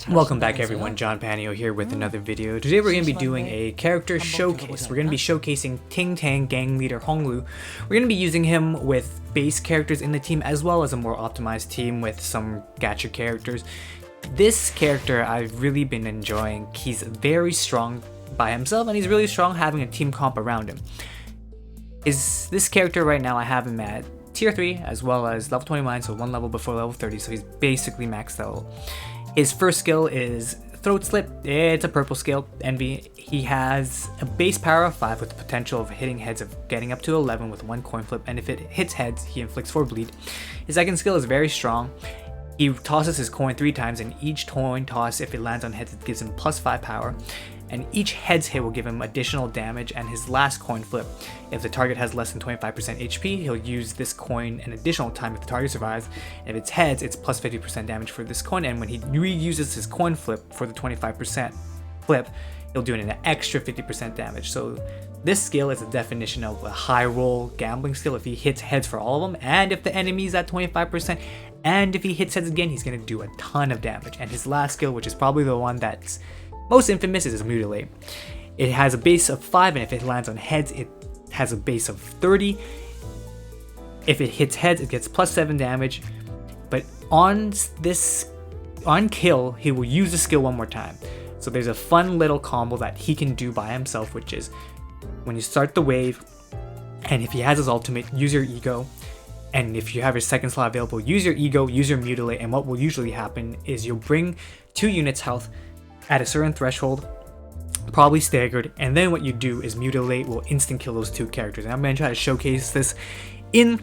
Welcome back everyone, John Panio here with another video. Today we're going to be doing a character showcase. We're going to be showcasing TingTang Gangleader Hong Lu. We're going to be using him with base characters in the team as well as a more optimized team with some gatcha characters. This character I've really been enjoying. He's very strong by himself and he's really strong having a team comp around him. This character right now I have him at tier 3 as well as level 29, so one level before level 30, so he's basically maxed out. His first skill is Throat Slip. It's a purple skill, Envy. He has a base power of 5 with the potential of hitting heads of getting up to 11 with 1 coin flip, and if it hits heads, he inflicts 4 bleed. His second skill is very strong. He tosses his coin 3 times, and each coin toss, if it lands on heads, it gives him plus 5 power. And each heads hit will give him additional damage, and his last coin flip, if the target has less than 25% HP, he'll use this coin an additional time if the target survives. And if it's heads, it's plus 50% damage for this coin, and when he reuses his coin flip for the 25% flip, he'll do an extra 50% damage. So this skill is a definition of a high roll gambling skill. If he hits heads for all of them, and if the enemy is at 25%, and if he hits heads again, he's going to do a ton of damage. And his last skill, which is probably the one that's most infamous, is Mutilate. It has a base of 5, and if it lands on heads, it has a base of 30. If it hits heads, it gets plus 7 damage. But on kill, he will use the skill one more time. So there's a fun little combo that he can do by himself, which is when you start the wave, and if he has his ultimate, use your ego. And if you have your second slot available, use your ego, use your Mutilate, and what will usually happen is you'll bring 2 units health at a certain threshold, probably staggered, and then what you do is Mutilate will instant kill those 2 characters. And I'm going to try to showcase this in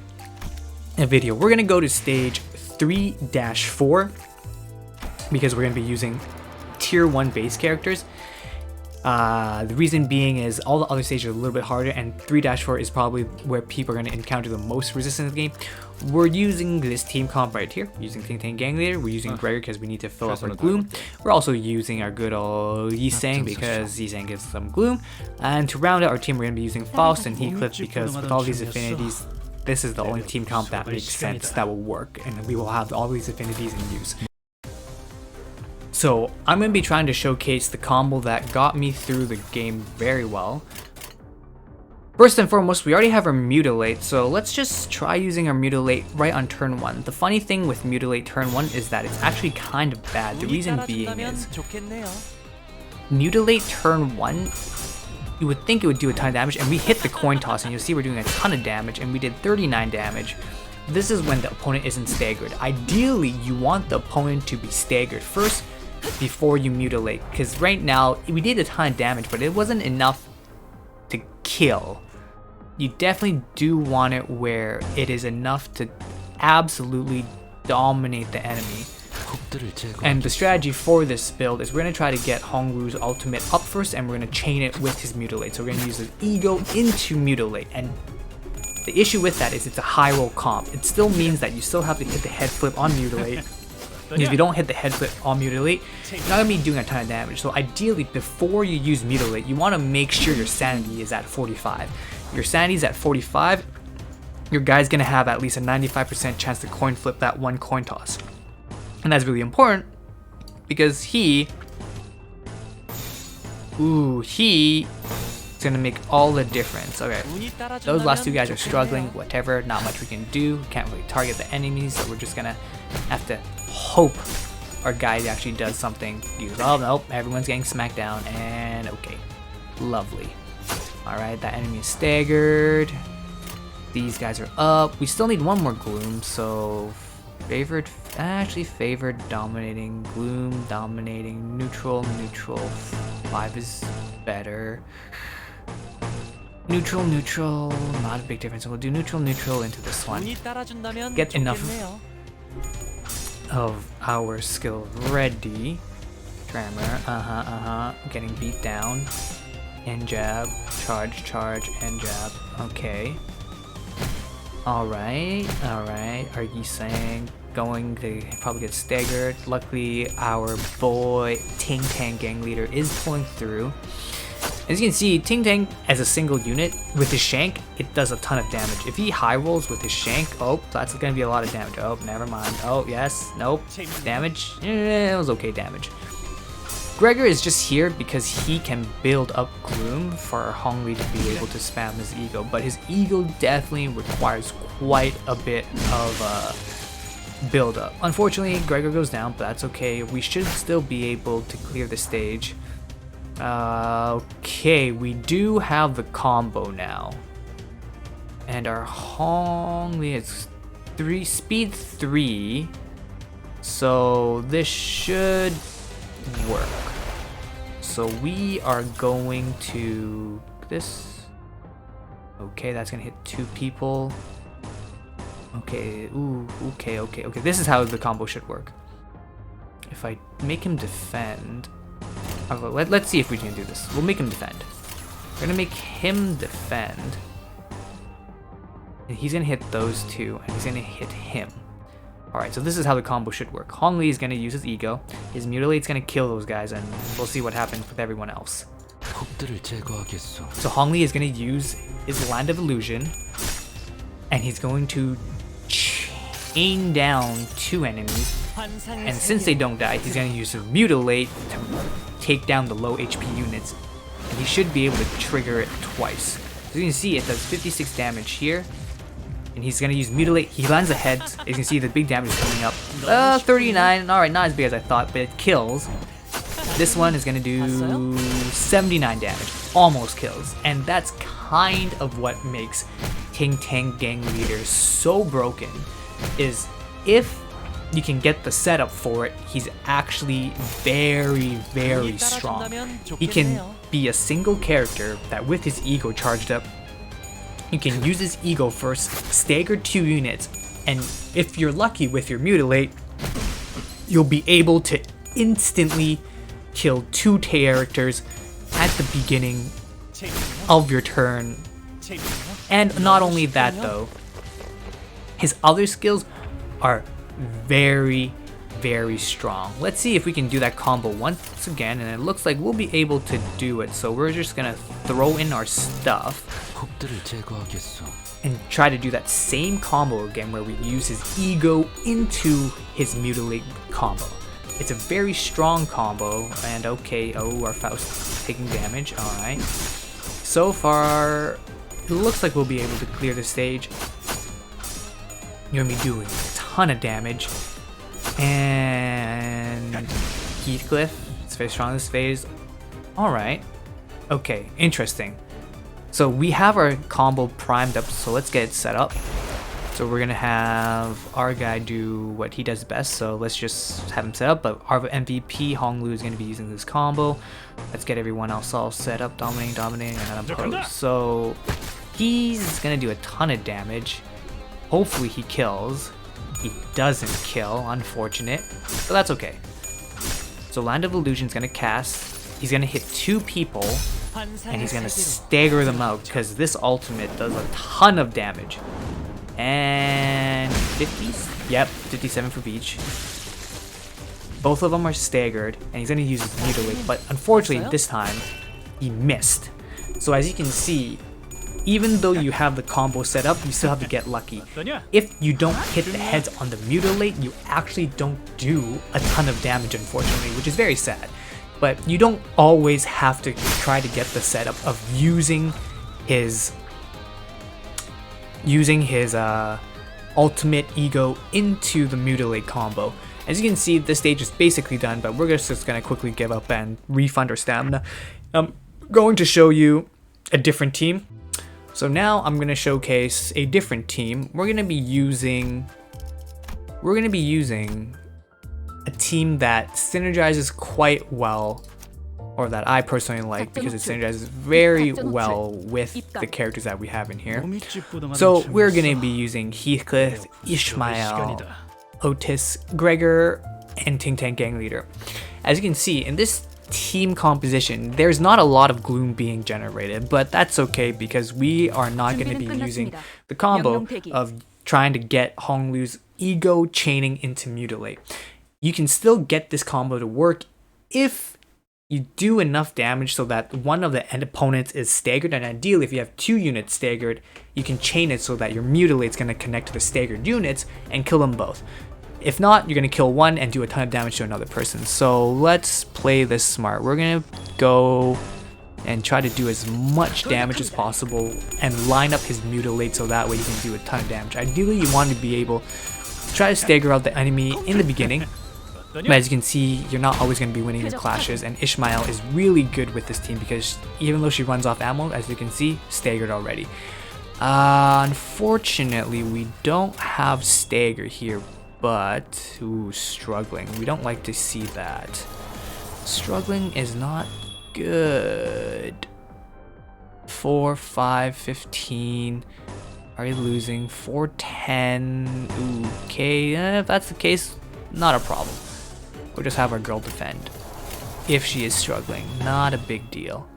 a video. We're going to go to stage 3-4 because we're going to be using tier 1 base characters. The reason being is all the other stages are a little bit harder, and 3-4 is probably where people are going to encounter the most resistance in the game. We're using this team comp right here, using TingTang Gangleader. We're using Gregor because we need to fill up our gloom. We're also using our good old Yisang because Yisang gives some gloom. And to round out our team, we're going to be using Faust and Heathcliff because with all these affinities, this is the only team comp that makes sense that will work, and we will have all these affinities in use. So I'm going to be trying to showcase the combo that got me through the game very well. First and foremost, we already have our Mutilate, so let's just try using our Mutilate right on turn 1. The funny thing with Mutilate turn 1 is that it's actually kind of bad. The reason being is Mutilate turn 1, you would think it would do a ton of damage, and we hit the coin toss, and you'll see we're doing a ton of damage, and we did 39 damage. This is when the opponent isn't staggered. Ideally, you want the opponent to be staggered first before you Mutilate, because right now we did a ton of damage, but it wasn't enough to kill. You definitely do want it where it is enough to absolutely dominate the enemy. And the strategy for this build is we're going to try to get Hong Lu's ultimate up first, and we're going to chain it with his Mutilate. So we're going to use his ego into Mutilate, and the issue with that is it's a high roll comp. It still means that you still have to hit the head flip on Mutilate. Because if you don't hit the head flip on Mutilate, you're not going to be doing a ton of damage. So ideally, before you use Mutilate, you want to make sure your sanity is at 45. Your sanity is at 45, your guy's going to have at least a 95% chance to coin flip that 1 coin toss. And that's really important because he's going to make all the difference. Okay, those last 2 guys are struggling, whatever, not much we can do. Can't really target the enemies, so we're just going to have to hope our guy actually does something. Oh nope, everyone's getting smacked down, and okay, lovely. Alright, that enemy is staggered. These guys are up. We still need 1 more gloom, so favored, dominating, gloom, dominating, neutral, 5 is better. Neutral, not a big difference. So we'll do neutral into this one. Get enough of our skill ready. Tremor, getting beat down. And jab, charge, and jab. Okay. Alright. Are you saying going to probably get staggered? Luckily, our boy TingTang Gangleader is pulling through. As you can see, TingTang as a single unit with his shank, it does a ton of damage. If he high rolls with his shank, oh, that's going to be a lot of damage. Oh, never mind. Oh, yes, nope. Damage? It was okay damage. Gregor is just here because he can build up Gloom for Hong Lu to be able to spam his ego, but his ego definitely requires quite a bit of build up. Unfortunately, Gregor goes down, but that's okay. We should still be able to clear the stage. Okay, we do have the combo now. And our Hong Lu is speed 3. So this should work. So we are going to this. Okay, that's gonna hit 2 people. Okay, ooh, okay. This is how the combo should work. If I make him defend, let's see if we can do this. We'll make him defend. We're gonna make him defend, and he's gonna hit those 2, and he's gonna hit him. Alright, so this is how the combo should work. Hong Lu is going to use his ego, his Mutilate's going to kill those guys, and we'll see what happens with everyone else. So Hong Lu is going to use his Land of Illusion, and he's going to chain down 2 enemies, and since they don't die, he's going to use his Mutilate to take down the low HP units, and he should be able to trigger it twice. As you can see, it does 56 damage here. And he's gonna use Mutilate. He lands a head. As you can see, the big damage is coming up. 39. Alright, not as big as I thought, but it kills. This one is gonna do 79 damage. Almost kills. And that's kind of what makes TingTang Gangleader so broken. Is if you can get the setup for it, he's actually very, very strong. He can be a single character that with his ego charged up, you can use his ego first, stagger 2 units, and if you're lucky with your Mutilate, you'll be able to instantly kill 2 characters at the beginning of your turn. And not only that though, his other skills are very, very strong. Let's see if we can do that combo once again, and it looks like we'll be able to do it. So we're just gonna throw in our stuff and try to do that same combo again where we use his ego into his Mutilate combo. It's a very strong combo, and okay, oh, our Faust is taking damage, alright. So far, it looks like we'll be able to clear the stage. You're gonna be doing a ton of damage. And Heathcliff, it's very strong this phase. Alright. Okay, interesting. So we have our combo primed up, so let's get it set up. So we're gonna have our guy do what he does best, so let's just have him set up, but our MVP, Hong Lu, is gonna be using this combo. Let's get everyone else all set up, dominating, and oppose. So he's gonna do a ton of damage. Hopefully he kills. He doesn't kill, unfortunate, but that's okay. So Land of Illusion's gonna cast, he's gonna hit 2 people, and he's gonna stagger them out because this ultimate does a ton of damage. And 50s? Yep, 57 for each. Both of them are staggered, and he's gonna use his Mutilate, but unfortunately this time he missed. So as you can see, even though you have the combo set up, you still have to get lucky. If you don't hit the heads on the Mutilate, you actually don't do a ton of damage, unfortunately, which is very sad. But you don't always have to try to get the setup of using his ultimate ego into the Mutilate combo. As you can see, this stage is basically done, but we're just going to quickly give up and refund our stamina. I'm going to show you a different team. So now I'm going to showcase a different team. We're going to be using a team that synergizes quite well, or that I personally like because it synergizes very well with the characters that we have in here. So we're going to be using Heathcliff, Ishmael, Otis, Gregor, and TingTang Gangleader. As you can see, in this team composition, there's not a lot of gloom being generated, but that's okay because we are not going to be using the combo of trying to get Hong Lu's ego chaining into Mutilate. You can still get this combo to work if you do enough damage so that one of the end opponents is staggered, and ideally if you have 2 units staggered, you can chain it so that your Mutilate's going to connect to the staggered units and kill them both. If not, you're going to kill one and do a ton of damage to another person. So let's play this smart. We're going to go and try to do as much damage as possible and line up his mutilate so that way you can do a ton of damage. Ideally, you want to be able to try to stagger out the enemy in the beginning. But as you can see, you're not always going to be winning your clashes, and Ishmael is really good with this team because even though she runs off ammo, as you can see, staggered already. Unfortunately, we don't have stagger here, but ooh, struggling. We don't like to see that. Struggling is not good. 4, 5, 15. Are you losing? 4, 10. Ooh, okay, if that's the case, not a problem. We'll just have our girl defend. If she is struggling, not a big deal.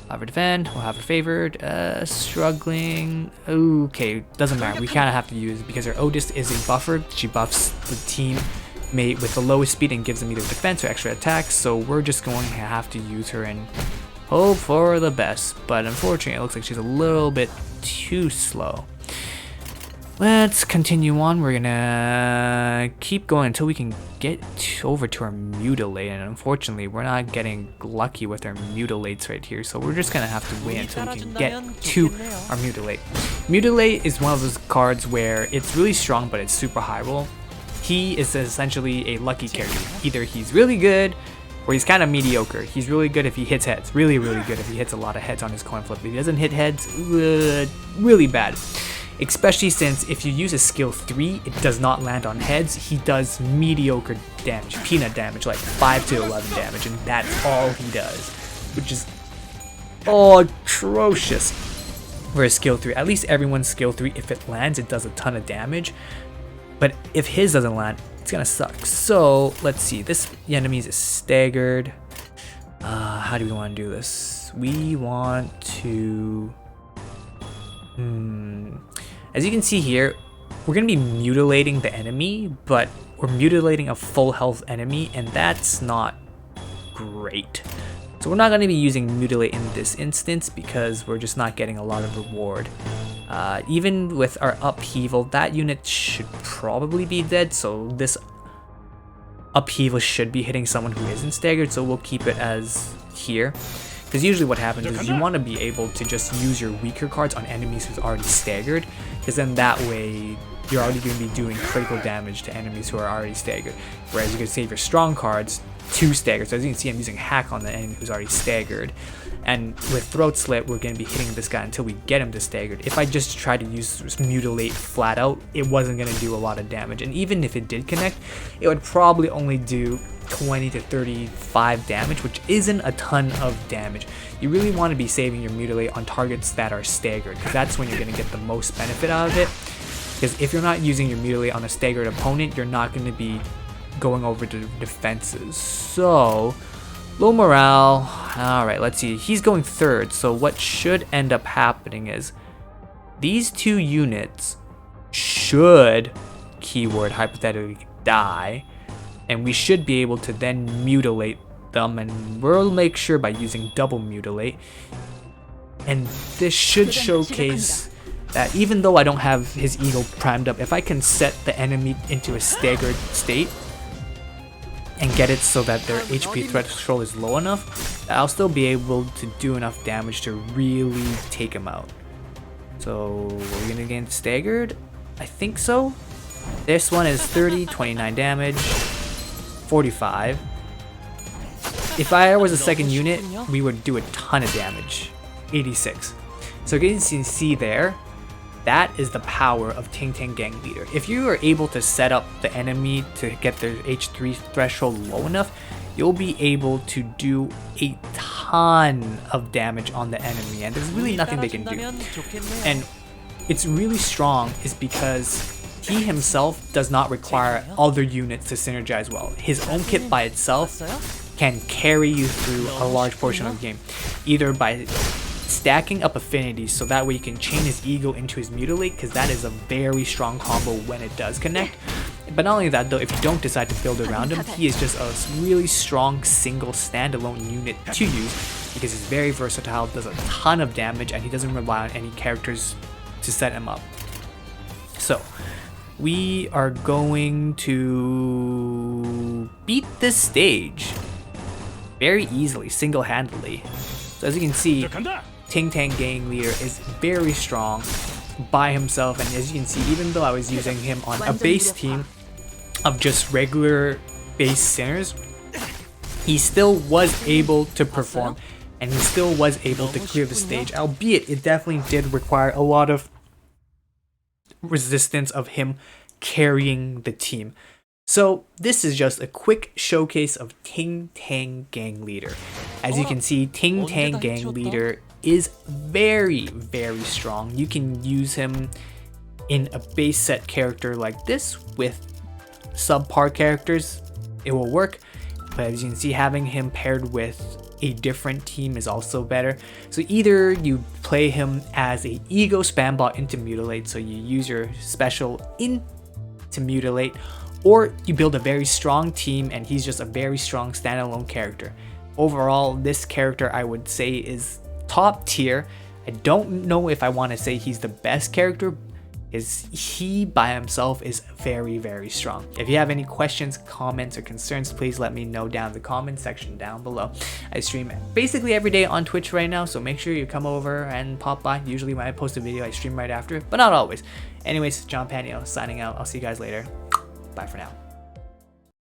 Have her defend, we'll have her favored. Struggling. Okay, doesn't matter. We kind of have to use it because her Otis is a buffer. She buffs the team mate with the lowest speed and gives them either defense or extra attacks. So we're just going to have to use her and hope for the best. But unfortunately, it looks like she's a little bit too slow. Let's continue on. We're gonna keep going until we can get over to our mutilate, and unfortunately we're not getting lucky with our mutilates right here, so we're just gonna have to wait until we can get to our mutilate. Mutilate is one of those cards where it's really strong but it's super high roll. He is essentially a lucky character. Either he's really good or he's kind of mediocre. He's really good if he hits heads, really good if he hits a lot of heads on his coin flip. If he doesn't hit heads, really bad. Especially since if you use a skill 3, it does not land on heads. He does mediocre damage, peanut damage, like 5 to 11 damage, and that's all he does, which is atrocious for a skill 3. At least everyone's skill 3, if it lands, it does a ton of damage, but if his doesn't land, it's gonna suck. So let's see, this enemy is staggered. How do we want to do this? We want to as you can see here, we're going to be mutilating the enemy, but we're mutilating a full health enemy, and that's not great. So we're not going to be using mutilate in this instance because we're just not getting a lot of reward. Even with our upheaval, that unit should probably be dead, so this upheaval should be hitting someone who isn't staggered, so we'll keep it as here. Because usually what happens is you want to be able to just use your weaker cards on enemies who's already staggered, because then that way you're already going to be doing critical damage to enemies who are already staggered. Whereas you can save your strong cards to stagger. So as you can see, I'm using hack on the enemy who's already staggered. And with throat slit, we're going to be hitting this guy until we get him to staggered. If I just try to use mutilate flat out, it wasn't going to do a lot of damage. And even if it did connect, it would probably only do 20 to 35 damage, which isn't a ton of damage. You really want to be saving your mutilate on targets that are staggered, because that's when you're going to get the most benefit out of it. Because if you're not using your mutilate on a staggered opponent, you're not going to be going over to defenses. So low morale. Alright, let's see. He's going third, so what should end up happening is these two units should, keyword hypothetically, die, and we should be able to then mutilate them, and we'll make sure by using double mutilate. And this should showcase that even though I don't have his eagle primed up, if I can set the enemy into a staggered state and get it so that their HP threshold is low enough, I'll still be able to do enough damage to really take him out. So we're gonna get staggered? I think so. This one is 30, 29 damage, 45. If I was a second unit, we would do a ton of damage, 86. So you can see there, that is the power of TingTang Gangleader. If you are able to set up the enemy to get their H3 threshold low enough, you'll be able to do a ton of damage on the enemy, and there's really nothing they can do. And it's really strong is because he himself does not require other units to synergize well. His own kit by itself can carry you through a large portion of the game, either by stacking up affinities so that way you can chain his ego into his mutilate, because that is a very strong combo when it does connect. But not only that though, if you don't decide to build around him, he is just a really strong single standalone unit to use because he's very versatile, does a ton of damage, and he doesn't rely on any characters to set him up. So we are going to beat this stage very easily, single-handedly. So as you can see, TingTang Gangleader is very strong by himself, and as you can see, even though I was using him on a base team of just regular base sinners, he still was able to perform, and he still was able to clear the stage, albeit it definitely did require a lot of resistance of him carrying the team. So this is just a quick showcase of TingTang Gangleader. As you can see, TingTang Gangleader is very, very strong. You can use him in a base set character like this with subpar characters. It will work, but as you can see, having him paired with a different team is also better. So either you play him as a ego spam bot into mutilate, so you use your special into mutilate, or you build a very strong team and he's just a very strong standalone character. Overall, this character I would say is top tier. I don't know if I want to say he's the best character, is he by himself is very, very strong. If you have any questions, comments, or concerns, please let me know down in the comment section down below. I stream basically every day on Twitch right now, so make sure you come over and pop by. Usually when I post a video, I stream right after, but not always. Anyways, John Panio signing out. I'll see you guys later. Bye for now.